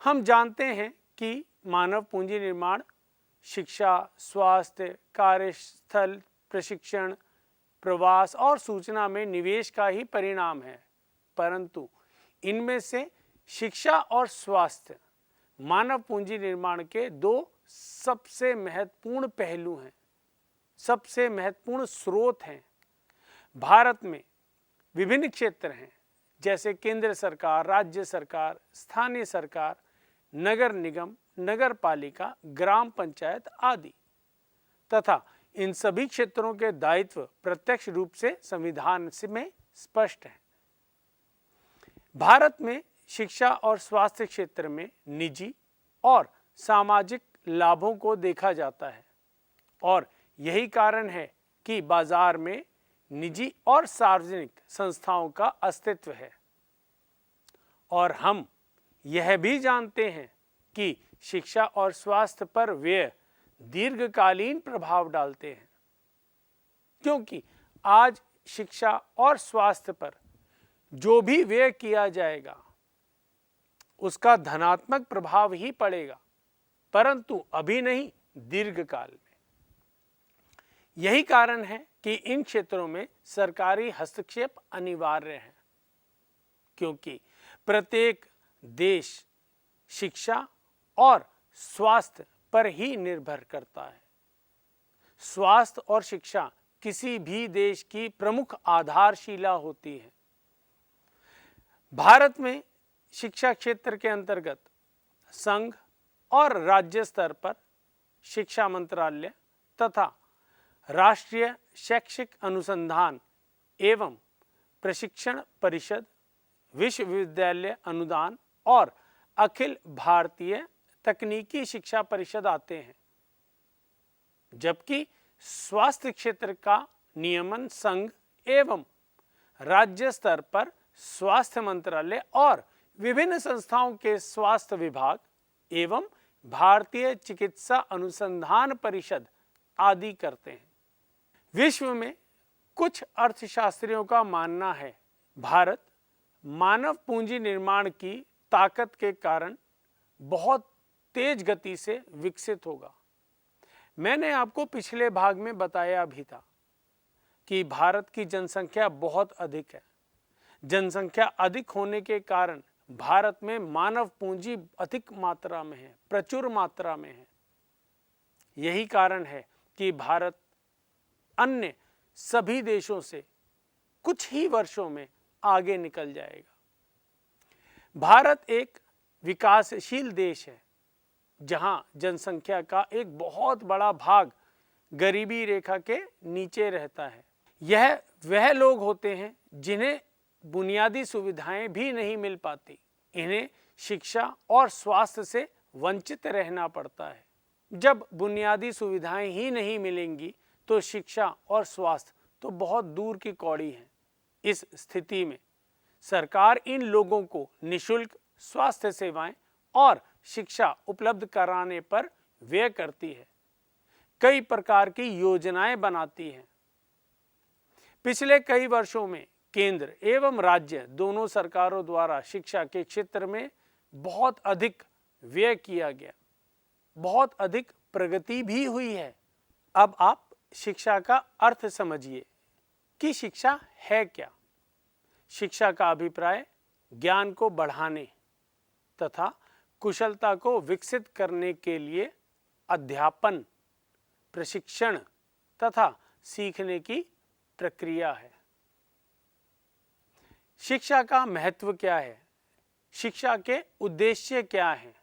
हम जानते हैं कि मानव पूंजी निर्माण शिक्षा, स्वास्थ्य, कार्यस्थल प्रशिक्षण, प्रवास और सूचना में निवेश का ही परिणाम है। परंतु इनमें से शिक्षा और स्वास्थ्य मानव पूंजी निर्माण के दो सबसे महत्वपूर्ण पहलू हैं, सबसे महत्वपूर्ण स्रोत हैं। भारत में विभिन्न क्षेत्र हैं, जैसे केंद्र सरकार, राज्य सरकार, स्थानीय सरकार, नगर निगम, नगर पालिका, ग्राम पंचायत आदि, तथा इन सभी क्षेत्रों के दायित्व प्रत्यक्ष रूप से संविधान में स्पष्ट है। भारत में शिक्षा और स्वास्थ्य क्षेत्र में निजी और सामाजिक लाभों को देखा जाता है और यही कारण है कि बाजार में निजी और सार्वजनिक संस्थाओं का अस्तित्व है। और हम यह भी जानते हैं कि शिक्षा और स्वास्थ्य पर व्यय दीर्घकालीन प्रभाव डालते हैं, क्योंकि आज शिक्षा और स्वास्थ्य पर जो भी व्यय किया जाएगा उसका धनात्मक प्रभाव ही पड़ेगा, परंतु अभी नहीं, दीर्घकाल में। यही कारण है कि इन क्षेत्रों में सरकारी हस्तक्षेप अनिवार्य है, क्योंकि प्रत्येक देश शिक्षा और स्वास्थ्य पर ही निर्भर करता है। स्वास्थ्य और शिक्षा किसी भी देश की प्रमुख आधारशिला होती है। भारत में शिक्षा क्षेत्र के अंतर्गत संघ और राज्य स्तर पर शिक्षा मंत्रालय तथा राष्ट्रीय शैक्षिक अनुसंधान एवं प्रशिक्षण परिषद, विश्वविद्यालय अनुदान और अखिल भारतीय तकनीकी शिक्षा परिषद आते हैं, जबकि स्वास्थ्य क्षेत्र का नियमन संघ एवं राज्य स्तर पर स्वास्थ्य मंत्रालय और विभिन्न संस्थाओं के स्वास्थ्य विभाग एवं भारतीय चिकित्सा अनुसंधान परिषद आदि करते हैं। विश्व में कुछ अर्थशास्त्रियों का मानना है भारत मानव पूंजी निर्माण की ताकत के कारण बहुत तेज गति से विकसित होगा। मैंने आपको पिछले भाग में बताया भी था कि भारत की जनसंख्या बहुत अधिक है। जनसंख्या अधिक होने के कारण भारत में मानव पूंजी अधिक मात्रा में है, प्रचुर मात्रा में है। यही कारण है कि भारत अन्य सभी देशों से कुछ ही वर्षों में आगे निकल जाएगा। भारत एक विकासशील देश है, जहां जनसंख्या का एक बहुत बड़ा भाग गरीबी रेखा के नीचे रहता है। यह वह लोग होते हैं जिन्हें बुनियादी सुविधाएं भी नहीं मिल पाती। इन्हें शिक्षा और स्वास्थ्य से वंचित रहना पड़ता है। जब बुनियादी सुविधाएं ही नहीं मिलेंगी तो शिक्षा और स्वास्थ्य तो बहुत दूर की कौड़ी है। इस स्थिति में सरकार इन लोगों को निःशुल्क स्वास्थ्य सेवाएं और शिक्षा उपलब्ध कराने पर व्यय करती है, कई प्रकार की योजनाएं बनाती है। पिछले कई वर्षों में केंद्र एवं राज्य दोनों सरकारों द्वारा शिक्षा के क्षेत्र में बहुत अधिक व्यय किया गया, बहुत अधिक प्रगति भी हुई है। अब आप शिक्षा का अर्थ समझिए कि शिक्षा है क्या। शिक्षा का अभिप्राय ज्ञान को बढ़ाने तथा कुशलता को विकसित करने के लिए अध्यापन, प्रशिक्षण तथा सीखने की प्रक्रिया है। शिक्षा का महत्व क्या है? शिक्षा के उद्देश्य क्या हैं?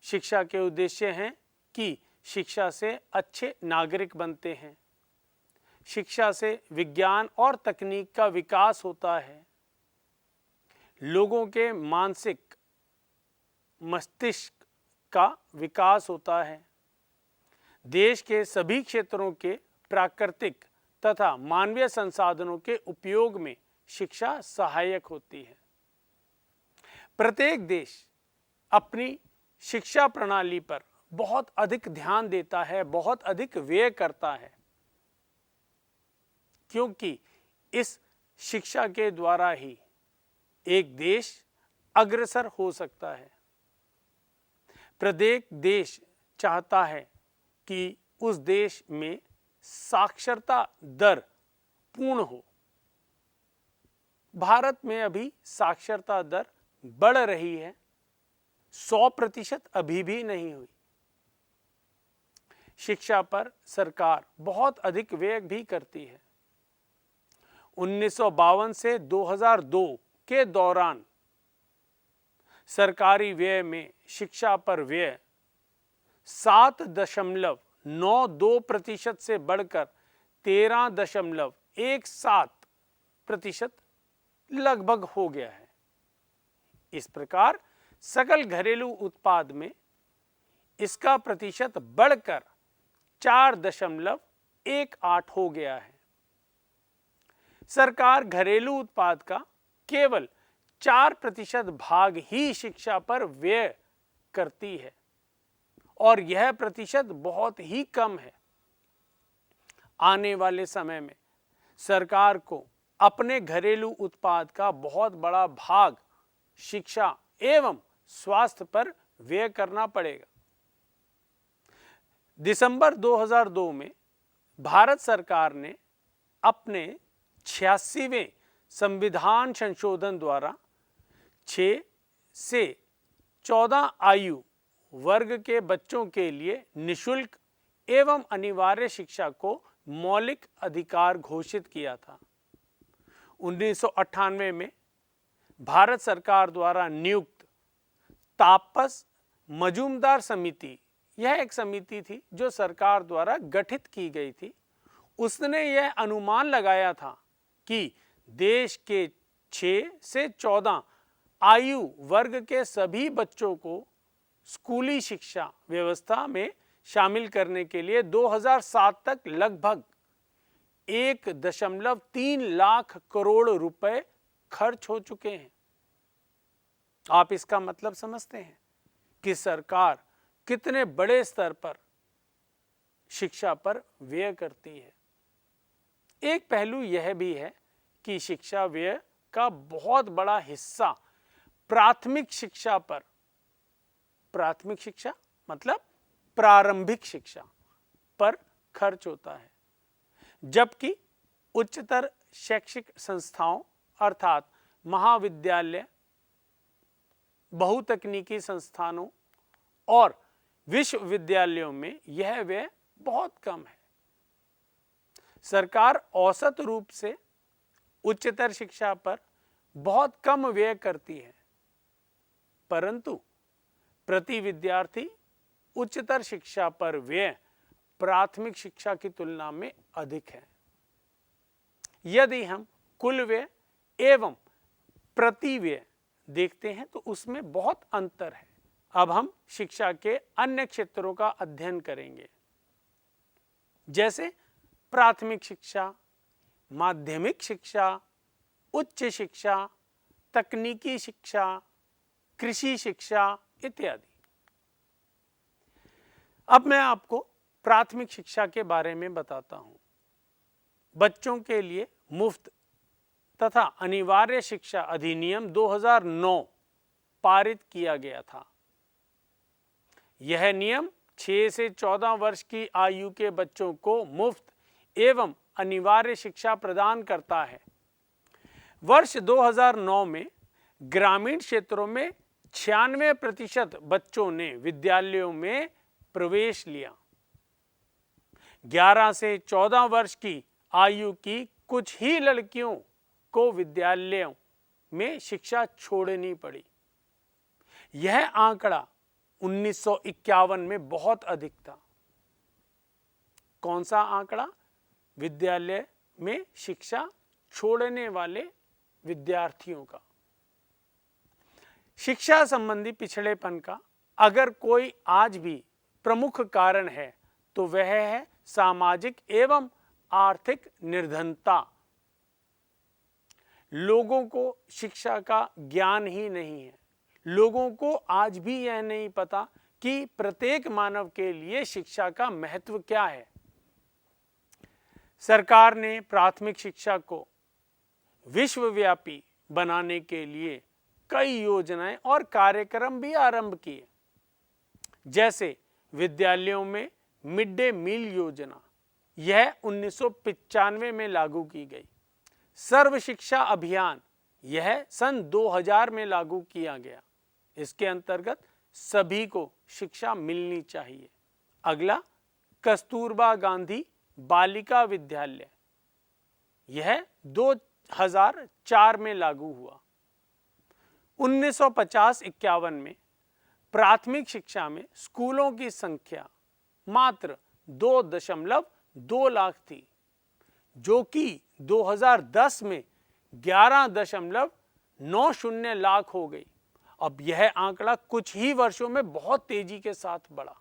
शिक्षा के उद्देश्य हैं कि शिक्षा से अच्छे नागरिक बनते हैं, शिक्षा से विज्ञान और तकनीक का विकास होता है, लोगों के मानसिक मस्तिष्क का विकास होता है, देश के सभी क्षेत्रों के प्राकृतिक तथा मानवीय संसाधनों के उपयोग में शिक्षा सहायक होती है। प्रत्येक देश अपनी शिक्षा प्रणाली पर बहुत अधिक ध्यान देता है, बहुत अधिक व्यय करता है, क्योंकि इस शिक्षा के द्वारा ही एक देश अग्रसर हो सकता है। प्रत्येक देश चाहता है कि उस देश में साक्षरता दर पूर्ण हो। भारत में अभी साक्षरता दर बढ़ रही है, 100% अभी भी नहीं हुई। शिक्षा पर सरकार बहुत अधिक व्यय भी करती है। 1952 से 2002 के दौरान सरकारी व्यय में शिक्षा पर व्यय 7.92% से बढ़कर 13.17% लगभग हो गया है। इस प्रकार सकल घरेलू उत्पाद में इसका प्रतिशत बढ़कर 4.18 हो गया है। सरकार घरेलू उत्पाद का केवल 4% भाग ही शिक्षा पर व्यय करती है और यह प्रतिशत बहुत ही कम है। आने वाले समय में सरकार को अपने घरेलू उत्पाद का बहुत बड़ा भाग शिक्षा एवं स्वास्थ्य पर व्यय करना पड़ेगा। दिसंबर 2002 में भारत सरकार ने अपने 86वें संविधान संशोधन द्वारा 6 से 14 आयु वर्ग के बच्चों के लिए निःशुल्क एवं अनिवार्य शिक्षा को मौलिक अधिकार घोषित किया था। 1998 में भारत सरकार द्वारा नियुक्त तापस मजूमदार समिति, यह एक समिति थी जो सरकार द्वारा गठित की गई थी। उसने यह अनुमान लगाया था कि देश के 6 से 14 आयु वर्ग के सभी बच्चों को स्कूली शिक्षा व्यवस्था में शामिल करने के लिए 2007 तक लगभग 1.3 लाख करोड़ रुपए खर्च हो चुके हैं। आप इसका मतलब समझते हैं कि सरकार कितने बड़े स्तर पर शिक्षा पर व्यय करती है। एक पहलू यह भी है कि शिक्षा व्यय का बहुत बड़ा हिस्सा प्राथमिक शिक्षा पर, प्राथमिक शिक्षा मतलब प्रारंभिक शिक्षा पर खर्च होता है, जबकि उच्चतर शैक्षिक संस्थाओं अर्थात महाविद्यालय, बहुतकनीकी संस्थानों और विश्वविद्यालयों में यह व्यय बहुत कम है। सरकार औसत रूप से उच्चतर शिक्षा पर बहुत कम व्यय करती है, परंतु प्रति विद्यार्थी उच्चतर शिक्षा पर व्यय प्राथमिक शिक्षा की तुलना में अधिक है। यदि हम कुल व्यय एवं प्रति व्यय देखते हैं तो उसमें बहुत अंतर है। अब हम शिक्षा के अन्य क्षेत्रों का अध्ययन करेंगे, जैसे प्राथमिक शिक्षा, माध्यमिक शिक्षा, उच्च शिक्षा, तकनीकी शिक्षा, कृषि शिक्षा इत्यादि। अब मैं आपको प्राथमिक शिक्षा के बारे में बताता हूं। बच्चों के लिए मुफ्त तथा अनिवार्य शिक्षा अधिनियम 2009 पारित किया गया था। यह नियम 6 से 14 वर्ष की आयु के बच्चों को मुफ्त एवं अनिवार्य शिक्षा प्रदान करता है। वर्ष 2009 में ग्रामीण क्षेत्रों में 96% बच्चों ने विद्यालयों में प्रवेश लिया। 11 से 14 वर्ष की आयु की कुछ ही लड़कियों को विद्यालयों में शिक्षा छोड़नी पड़ी। यह आंकड़ा 1951 में बहुत अधिक था। कौन सा आंकड़ा? विद्यालय में शिक्षा छोड़ने वाले विद्यार्थियों का। शिक्षा संबंधी पिछड़ेपन का अगर कोई आज भी प्रमुख कारण है तो वह है सामाजिक एवं आर्थिक निर्धनता। लोगों को शिक्षा का ज्ञान ही नहीं है। लोगों को आज भी यह नहीं पता कि प्रत्येक मानव के लिए शिक्षा का महत्व क्या है। सरकार ने प्राथमिक शिक्षा को विश्वव्यापी बनाने के लिए कई योजनाएं और कार्यक्रम भी आरंभ किए, जैसे विद्यालयों में मिड डे मील योजना, यह 1995 में लागू की गई। सर्व शिक्षा अभियान, यह सन 2000 में लागू किया गया। इसके अंतर्गत सभी को शिक्षा मिलनी चाहिए। अगला, कस्तूरबा गांधी बालिका विद्यालय, यह 2004 में लागू हुआ। 1950-51 में प्राथमिक शिक्षा में स्कूलों की संख्या मात्र 2.2 लाख थी, जो कि 2010 में 11.90 लाख हो गई। अब यह आंकड़ा कुछ ही वर्षों में बहुत तेजी के साथ बढ़ा।